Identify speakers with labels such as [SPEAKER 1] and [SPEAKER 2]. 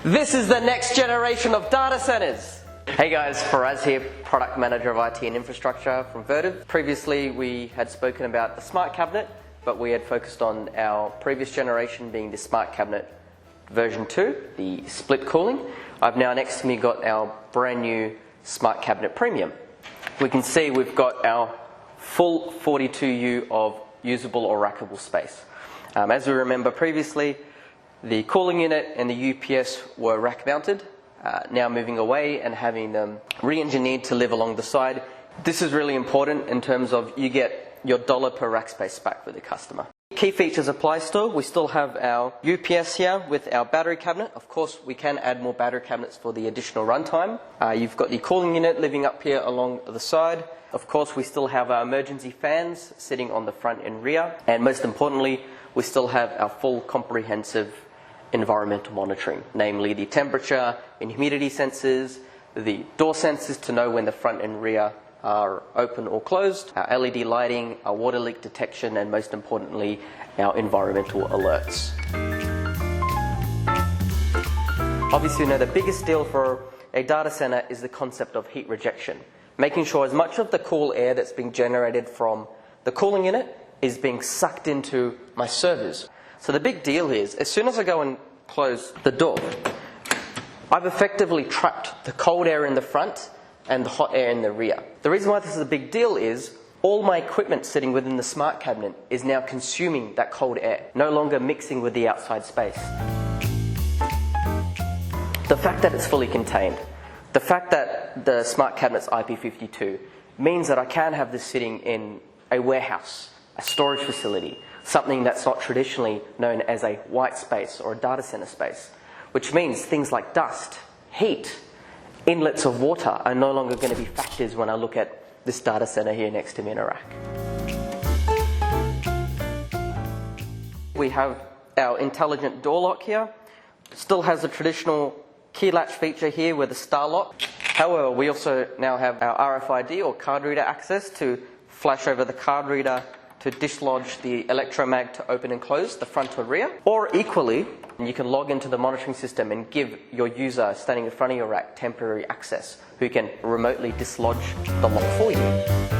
[SPEAKER 1] This is the next generation of data centers. Hey guys, Faraz here, Product Manager of IT and Infrastructure from Vertiv. Previously we had spoken about the SmartCabinet, but we had focused on our previous generation being the SmartCabinet version 2, the split cooling. I've now next to me got our brand new SmartCabinet Premium. We can see we've got our full 42U of usable or rackable space. As we remember previously, the cooling unit and the UPS were rack mounted, now moving away and having them re-engineered to live along the side. This is really important in terms of you get your dollar per rack space back with the customer. Key features apply still. We still have our UPS here with our battery cabinet. Of course, we can add more battery cabinets for the additional runtime. You've got the cooling unit living up here along the side. Of course, we still have our emergency fans sitting on the front and rear. And most importantly, we still have our full comprehensive environmental monitoring, namely the temperature and humidity sensors, the door sensors to know when the front and rear are open or closed, our LED lighting, our water leak detection, and most importantly, our environmental alerts. Obviously, the biggest deal for a data center is the concept of heat rejection, making sure as much of the cool air that's being generated from the cooling unit is being sucked into my servers. So the big deal is, as soon as I go and close the door, I've effectively trapped the cold air in the front and the hot air in the rear. The reason why this is a big deal is all my equipment sitting within the SmartCabinet is now consuming that cold air, no longer mixing with the outside space. The fact that it's fully contained, the fact that the SmartCabinet's IP52 means that I can have this sitting in a warehouse, a storage facility, something that's not traditionally known as a white space or a data center space, which means things like dust, heat, inlets of water are no longer going to be factors when I look at this data center here next to me in a rack. We have our intelligent door lock here. Still has the traditional key latch feature here with the star lock. However, we also now have our RFID or card reader access to flash over the card reader to dislodge the electromag to open and close the front or rear. Or equally, you can log into the monitoring system and give your user standing in front of your rack temporary access who can remotely dislodge the lock for you.